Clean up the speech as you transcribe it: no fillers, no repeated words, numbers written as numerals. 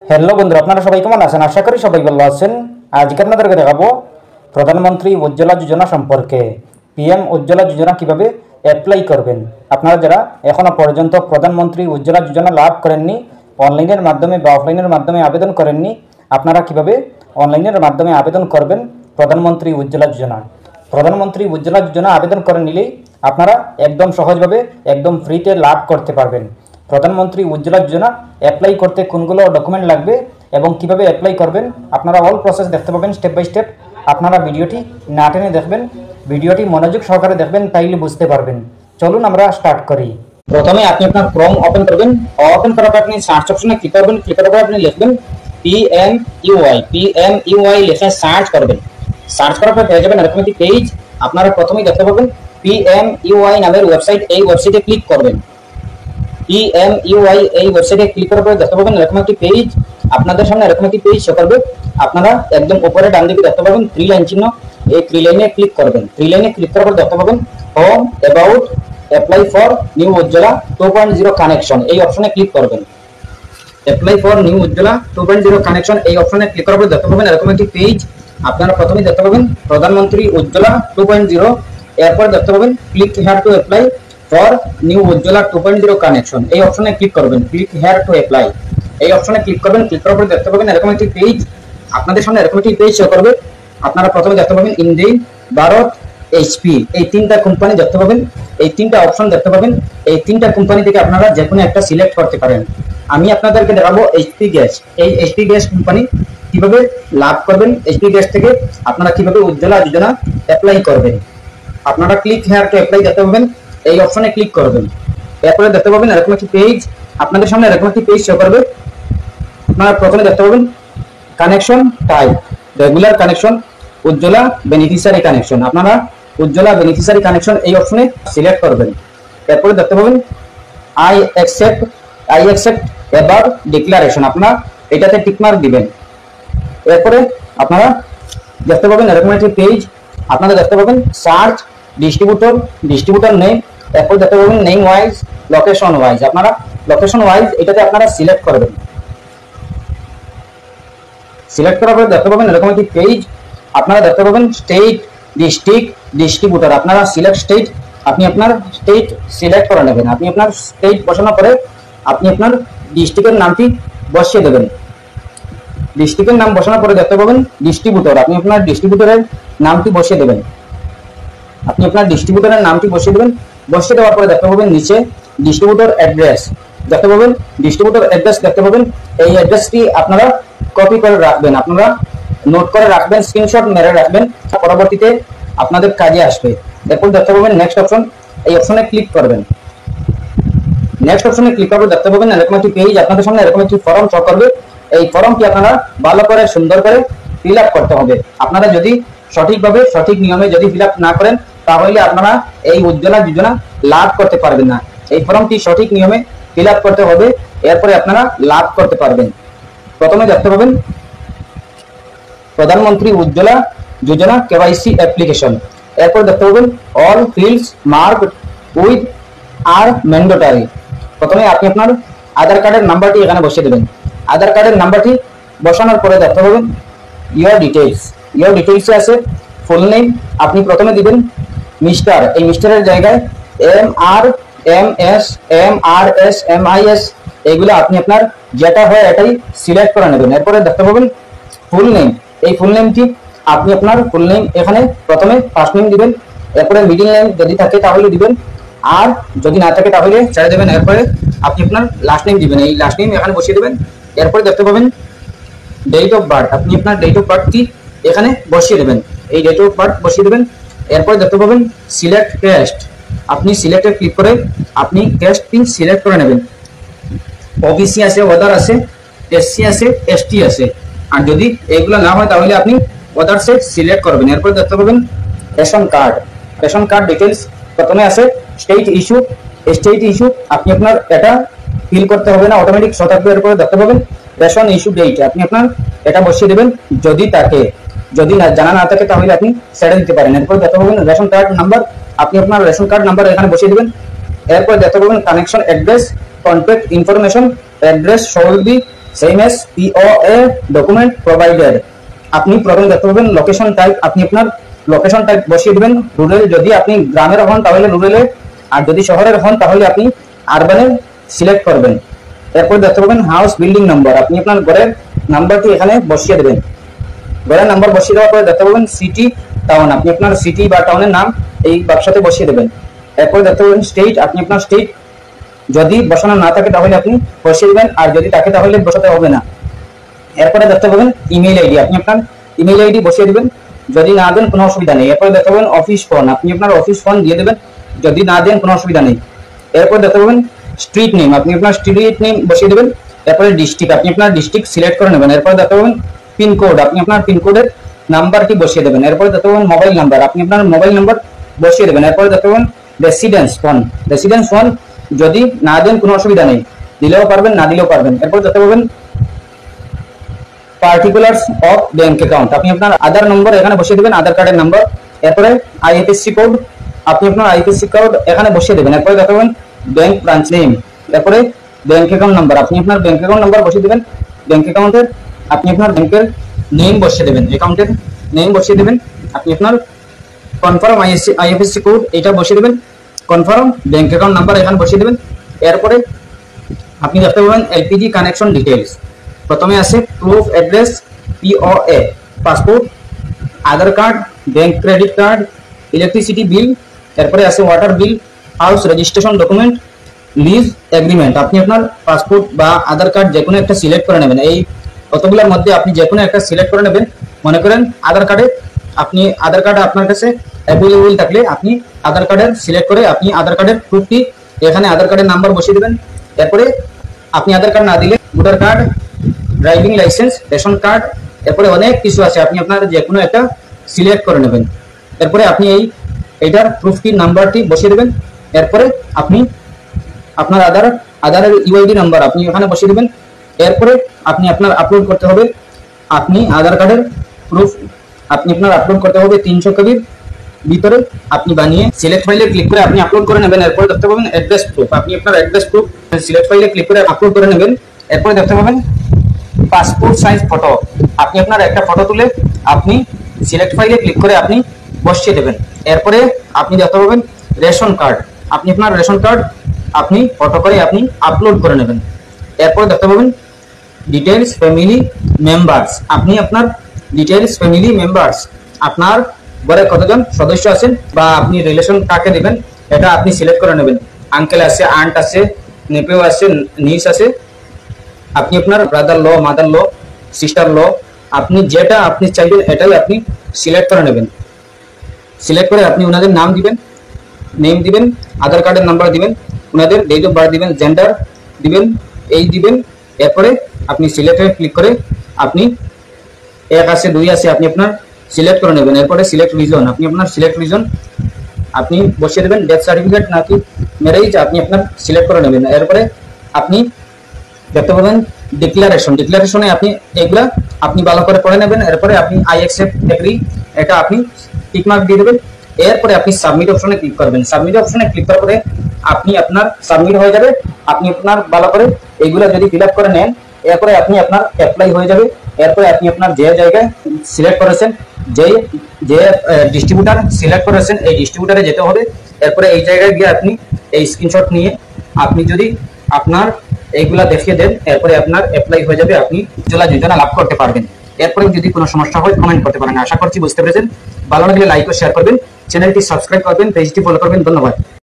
Hello বন্ধুরা, আপনারা সবাই কেমন আছেন? আশা করি সবাই ভালো আছেন। আজকে আপনাদেরকে দেখাবো প্রধানমন্ত্রী উজ্জ্বলা যোজনা সম্পর্কে। পিএম উজ্জ্বলা যোজনা কিভাবে অ্যাপ্লাই করবেন। আপনারা যারা এখনো পর্যন্ত প্রধানমন্ত্রী উজ্জ্বলা যোজনা লাভ করেননি, অনলাইনের মাধ্যমে বা অফলাইনের মাধ্যমে আবেদন করেননি, আপনারা কিভাবে অনলাইনের মাধ্যমে আবেদন করবেন প্রধানমন্ত্রী উজ্জ্বলা যোজনা। প্রধানমন্ত্রী উজ্জ্বলা যোজনা আবেদন করে নিলেই আপনারা একদম সহজভাবে একদম ফ্রিতে লাভ করতে পারবেন। প্রধানমন্ত্রী উজ্জ্বলা যোজনা অ্যাপ্লাই করতে কোনগুলো ডকুমেন্ট লাগবে এবং কিভাবে অ্যাপ্লাই করবেন আপনারা অল প্রসেস দেখতে পাবেন স্টেপ বাই স্টেপ। আপনারা ভিডিওটি না টেনে দেখবেন, ভিডিওটি মনোযোগ সহকারে দেখবেন, তাইলে বুঝতে পারবেন। চলুন আমরা স্টার্ট করি। প্রথমে আপনি আপনার ক্রোম ওপেন করবেন। ওপেন করার পর আপনি সার্চ অপশনে ক্লিক করবেন। ক্লিক করার পর আপনি লিখবেন PMUI লিখে সার্চ করবেন। সার্চ করার পর পেয়ে যাবেন এরকম একটি পেজ। আপনারা প্রথমেই দেখতে পাবেন PMUI নামের ওয়েবসাইট। এই ওয়েবসাইটে ক্লিক করবেন। PMUI এই ওয়েবসাইটে ক্লিক করার পরে দেখতে পাবেন এরকম একটি পেজ। আপনাদের সামনে এরকম একটি পেজ শো করবে। আপনারা একদম উপরে ডান দিকে দেখতে পাবেন 3 লাইন চিহ্ন। এই 3 লাইনে ক্লিক করবেন। 3 লাইনে ক্লিক করার পর দেখতে পাবেন home, about, apply for new Ujjwala 2.0 connection এই অপশনে ক্লিক করবেন। Apply for new Ujjwala 2.0 connection এই অপশনে ক্লিক করার পর দেখতে পাবেন এরকম একটি পেজ। আপনারা প্রথমেই দেখতে পাবেন প্রধানমন্ত্রী উজ্জ্বলা 2.0। এরপর দেখতে পাবেন click here to apply for new Ujjwala 2.0 connection এই অপশনে ক্লিক করবেন। ক্লিক হিয়ার টু অ্যাপ্লাই এই অপশনে ক্লিক করবেন। ক্লিক করার পর দেখতে পাবেন এরকম একটি পেজ। আপনাদের সামনে এরকম একটি পেজ শো করবে। আপনারা প্রথমে দেখতে পাবেন ইন্ডিয়ান, ভারত, এইচপি এই তিনটা কোম্পানি দেখতে পাবেন। এই তিনটা অপশন দেখতে পাবেন। এই তিনটা কোম্পানি থেকে আপনারা যে কোনো একটা সিলেক্ট করতে পারেন। আমি আপনাদেরকে দেখাবো এইচপি গ্যাস। এই এইচপি গ্যাস কোম্পানি কিভাবে লাভ করবেন, এইচপি গ্যাস থেকে আপনারা কিভাবে উজ্জ্বলা যোজনা অ্যাপ্লাই করবেন। আপনারা ক্লিক হিয়ার টু অ্যাপ্লাই দেখতে পাবেন। এই অপশনে ক্লিক করবেন। এরপরে দেখতে পাবেন এরকম একটি পেজ। আপনাদের সামনে এরকম একটি পেজ শো করবে। আপনারা প্রথমে দেখতে পাবেন connection type, regular connection, Ujjwala beneficiary connection. আপনারা উজ্জ্বলা বেনিফিশিয়ারি কানেকশন এই অপশনে সিলেক্ট করবেন। এরপরে দেখতে পাবেন আই অ্যাকসেপ্ট এবার ডিক্লারেশন, আপনারা এটাতে টিকমার্ক দিবেন। এরপরে আপনারা দেখতে পাবেন এরকম একটি পেজ। আপনারা দেখতে পাবেন সার্চ ডিস্ট্রিবিউটর নেম। এরপর দেখতে পাবেন নেম ওয়াইজ, লোকেশন ওয়াইজ। আপনারা লোকেশন ওয়াইজ এটাতে আপনারা সিলেক্ট করবেন। সিলেক্ট করার পরে দেখতে পাবেন এরকম একটি পেজ। আপনারা দেখতে পাবেন স্টেট, ডিস্ট্রিক্ট, ডিস্ট্রিবিউটর। আপনারা সিলেক্ট স্টেট, আপনি আপনার স্টেট সিলেক্ট করে নেবেন। আপনি আপনার স্টেট বসানোর পরে আপনি আপনার ডিস্ট্রিক্টের নামটি বসিয়ে দেবেন। ডিস্ট্রিক্টের নাম বসানোর পরে দেখতে পাবেন ডিস্ট্রিবিউটর, আপনি আপনার ডিস্ট্রিবিউটরের নামটি বসিয়ে দেবেন। আপনি আপনার ডিস্ট্রিবিউটরের নামটি বসিয়ে দেবেন। বসিয়ে দেওয়ার পরে দেখতে পাবেন নিচে ডিস্ট্রিবিউটর অ্যাড্রেস দেখতে পাবেন। ডিস্ট্রিবিউটর অ্যাড্রেস দেখতে পাবেন। এই অ্যাড্রেসটি আপনারা কপি করে রাখবেন, আপনারা নোট করে রাখবেন, স্ক্রিনশট মেরে রাখবেন, পরবর্তীতে আপনাদের কাজে আসবে। এরপর দেখতে পাবেন নেক্সট অপশন, এই অপশনে ক্লিক করবেন। নেক্সট অপশনে ক্লিক করবে দেখতে পাবেন এরকম একটি পেজ। আপনাদের সামনে এরকম একটি ফর্ম শো করবে। এই ফর্মটি আপনারা ভালো করে সুন্দর করে ফিল আপ করতে হবে। আপনারা যদি সঠিকভাবে সঠিক নিয়মে যদি ফিল আপ না করেন তাহলে আপনারা এই উজ্জ্বলা যোজনা লাভ করতে পারবেন না। এই ফর্মটি সঠিক নিয়মে ফিল আপ করতে হবে, এরপরে আপনারা লাভ করতে পারবেন। প্রথমে দেখতে পাবেন প্রধানমন্ত্রী উজ্জ্বলা যোজনা কেওয়াইসি অ্যাপ্লিকেশন। এরপর দেখতে পাবেন all fields marked with are mandatory. প্রথমে আপনি আপনার আধার কার্ডের নাম্বারটি এখানে বসিয়ে দেবেন। আধার কার্ডের নাম্বারটি বসানোর পরে দেখতে পাবেন ইয়োর ডিটেইলসে আছে ফুল নেম। আপনি প্রথমে দিবেন মিস্টার, এই মিস্টারের জায়গায় MRS এইগুলো আপনি আপনার যেটা হয় এটাই সিলেক্ট করে নেবেন। এরপরে দেখতে পাবেন ফুল নেম, এই ফুল নেমটি আপনি আপনার ফুল নেম এখানে প্রথমে ফার্স্ট নেম দিবেন। এরপরে মিডল নেম যদি থাকে তাহলে দিবেন, আর যদি না থাকে তাহলে ছেড়ে দেবেন। এরপরে আপনি আপনার লাস্ট নেম দিবেন, এই লাস্ট নেম এখানে বসিয়ে দেবেন। এরপরে দেখতে পাবেন ডেট অফ বার্থ, আপনি আপনার ডেট অফ বার্থটি এখানে বসিয়ে দেবেন, এই ডেট অফ বার্থ বসিয়ে দেবেন। এরপরে দেখতে পাবেন সিলেক্ট ক্যাস্ট, আপনি সিলেক্টে ক্লিক করে আপনি ক্যাস্টটি সিলেক্ট করে নেবেন। ওবিসি আছে, ওদার আছে, এসসি আছে, এসটি আছে, আর যদি এগুলো না হয় তাহলে আপনি ওদার সেট সিলেক্ট করবেন। এরপর দেখতে পাবেন রেশন কার্ড ডিটেলস। প্রথমে আছে স্টেট ইস্যু, আপনি আপনার এটা ফিল করতে হবে না, অটোমেটিক শো থাকবে। এরপরে দেখতে পাবেন রেশন ইস্যু ডেট, আপনি আপনার এটা বসিয়ে দেবেন যদি থাকে, যদি না জানা না থাকে তাহলে আপনি ছেড়ে দিতে পারেন। এরপর দেখতে পাবেন রেশন কার্ড নাম্বার, আপনি আপনার রেশন কার্ড নাম্বার এখানে বসিয়ে দেবেন। এরপর দেখতে পাবেন connection address, contact information, address show will be same S POA document provided. আপনি প্রথমে দেখতে পাবেন লোকেশন টাইপ, আপনি আপনার লোকেশন টাইপ বসিয়ে দিবেন রুরাল, যদি আপনি গ্রামের হন তাহলে রুরালে, আর যদি শহরের হন তাহলে আপনি আরবানে সিলেক্ট করবেন। এরপর দেখতে পাবেন হাউস বিল্ডিং নাম্বার, আপনি আপনার ঘরের নাম্বারটি এখানে বসিয়ে দেবেন। ঘরের নাম্বার বসিয়ে দেওয়ার পরে দেখতে পাবেন সিটি টাউন, আপনি আপনার সিটি বা টাউনের নাম এই বাক্সতে বসিয়ে দেবেন। এরপর দেখতে পাবেন স্টেট, আপনি আপনার স্টেট যদি বসানো না থাকে তাহলে আপনি বসিয়ে দেবেন, আর যদি থাকে তাহলে বসাতে হবে না। এরপরে দেখতে পাবেন ইমেইল আইডি, আপনি আপনার ইমেইল আইডি বসিয়ে দেবেন, যদি না দেন কোনো অসুবিধা নেই। এরপরে দেখতে পাবেন অফিস ফোন, আপনি আপনার অফিস ফোন দিয়ে দেবেন, যদি না দেন কোনো অসুবিধা নেই। এরপর দেখতে পাবেন স্ট্রিট নেম, আপনি আপনার স্ট্রিট নেম বসিয়ে দেবেন। এরপরে ডিস্ট্রিক্ট, আপনি আপনার ডিস্ট্রিক্ট সিলেক্ট করে নেবেন। এরপরে দেখতে পাবেন পিনকোড, আপনি আপনার পিনকোডের নাম্বারটি বসিয়ে দেবেন। এরপরে দেখতে পাবেন মোবাইল নাম্বার, আপনি আপনার মোবাইল নাম্বার বসিয়ে দেবেন। এরপরে দেখতে পাবেন রেসিডেন্স ফোন, রেসিডেন্স ফোন যদি না দেন কোনো অসুবিধা নেই, দিলেও পারবেন না দিলেও পারবেন। এরপর দেখতে পাবেন পার্টিকুলার্স অফ ব্যাংক অ্যাকাউন্ট, আপনি আপনার আধার নম্বর এখানে বসিয়ে দেবেন, আধার কার্ডের নাম্বার। এরপরে IFSC কোড, আপনি আপনার IFSC কোড এখানে বসিয়ে দেবেন। এরপরে দেখতে পাবেন ব্যাংক ব্রাঞ্চ নেম, এরপরে ব্যাংক অ্যাকাউন্ট নাম্বার, আপনি আপনার ব্যাংক অ্যাকাউন্ট নাম্বার বসিয়ে দেবেন। ব্যাংক অ্যাকাউন্টের আপনি আপনার ব্যাংকের নেম বসিয়ে দেবেন, অ্যাকাউন্টের নেম বসিয়ে দেবেন। আপনি আপনার কনফার্ম IFSC কোড এটা বসিয়ে দেবেন, কনফার্ম ব্যাংক অ্যাকাউন্ট নাম্বার এখানে বসিয়ে দেবেন। এরপরে আপনি দেখতে পাবেন LPG কানেকশন ডিটেইলস, প্রথমে আছে proof address POA, passport, Aadhaar card, bank credit card, electricity bill, এরপরে আছে water bill, house registration document, lease agreement. আপনি আপনার পাসপোর্ট বা আধার কার্ড যে কোনো একটা সিলেক্ট করে নেবেন, এই কতগুলোর মধ্যে আপনি যে কোনো একটা সিলেক্ট করে নেবেন। মনে করেন আধার কার্ডে, আপনি আধার কার্ড আপনার কাছে অ্যাভেলেবল থাকলে আপনি আধার কার্ডের সিলেক্ট করে আপনি আধার কার্ডের প্রুফটি এখানে আধার কার্ডের নাম্বার বসিয়ে দেবেন। এরপরে আপনি আধার কার্ড না দিলে voter card, driving licence, ration card, এরপরে অনেক কিছু আছে, আপনি আপনার যে কোনো একটা সিলেক্ট করে নেবেন। এরপরে আপনি এইটার প্রুফটির নাম্বারটি বসিয়ে দেবেন। এরপরে আপনি আপনার আধারের UID নাম্বার আপনি ওখানে বসিয়ে দেবেন। এরপরে আপনি আপনার আপলোড করতে হবে, আপনি আধার কার্ডের প্রুফ আপনি আপনার আপলোড করতে হবে 300 কপির ভিতরে আপনি বানিয়ে সিলেক্ট ফাইলে ক্লিক করে আপনি আপলোড করে নেবেন। এরপরে দেখতে পাবেন অ্যাড্রেস প্রুফ, আপনি আপনার অ্যাড্রেস প্রুফ সিলেক্ট ফাইলে ক্লিক করে আপলোড করে নেবেন। এরপরে দেখতে পাবেন পাসপোর্ট সাইজ ফটো, আপনি আপনার একটা ফটো তুলে আপনি সিলেক্ট ফাইলে ক্লিক করে আপনি বসিয়ে দেবেন। এরপরে আপনি দেখতে পাবেন রেশন কার্ড, আপনি আপনার রেশন কার্ড আপনি ফটো করে আপনি আপলোড করে নেবেন। এরপরে দেখতে পাবেন ডিটেইলস ফ্যামিলি মেম্বার্স, আপনি আপনার ডিটেইলস ফ্যামিলি মেম্বার্স, আপনার ঘরে কতজন সদস্য আছেন বা আপনি রিলেশন কাকে দেবেন এটা আপনি সিলেক্ট করে নেবেন। আঙ্কেল আছে, আন্ট আছে, নেপেও আছে, নিস আছে, আপনি আপনার ব্রাদার ল, মাদার ল, সিস্টার ল, আপনি যেটা আপনি চাইবেন এটাই আপনি সিলেক্ট করে নেবেন। সিলেক্ট করে আপনি ওনাদের নাম দিবেন, নেম দিবেন, আধার কার্ডের নাম্বার দিবেন, ওনাদের ডেট অফ বার্থ দিবেন, জেন্ডার দিবেন, এই দিবেন। এরপরে আপনি সিলেক্টে ক্লিক করে আপনি 1 আছে 2 আছে আপনি আপনার সিলেক্ট করে নেবেন। এরপরে সিলেক্ট রিজন, আপনি আপনার সিলেক্ট রিজন আপনি বসিয়ে দেবেন, ডেথ সার্টিফিকেট নাকি ম্যারেজ আপনি আপনার সিলেক্ট করে নেবেন। এরপরে আপনি দেখতে পাবেন ডিক্লারেশনে আপনি এগুলা আপনি ভালো করে পড়ে নেবেন। এরপরে আপনি আই অ্যাকসেপ্ট এগ্রি এটা আপনি টিক মার্ক দিয়ে দেবেন। এরপরে আপনি সাবমিট অপশনে ক্লিক করবেন। সাবমিট অপশনে ক্লিক করার পরে আপনি আপনার সাবমিট হয়ে যাবে। আপনি আপনার ভালো করে এইগুলা যদি ফিল আপ করে নেন, এরপরে আপনি আপনার অ্যাপ্লাই হয়ে যাবে। এরপরে আপনি আপনার যে জায়গায় সিলেক্ট করেছেন, যে ডিস্ট্রিবিউটার সিলেক্ট করেছেন এই ডিস্ট্রিবিউটারে যেতে হবে। এরপরে এই জায়গায় গিয়ে আপনি এই স্ক্রিনশট নিয়ে আপনি যদি আপনার এইগুলা দেখিয়ে দেন, এরপরে আপনার অ্যাপ্লাই হয়ে যাবে, আপনি যোজনা লাভ করতে পারবেন। এরপরে যদি কোনো সমস্যা হয় কমেন্ট করতে পারেন। আশা করছি বুঝতে পেরেছেন। ভালো লাগলে লাইক ও শেয়ার করবেন, চ্যানেলটি সাবস্ক্রাইব করবেন, পেজটি ফলো করবেন। ধন্যবাদ।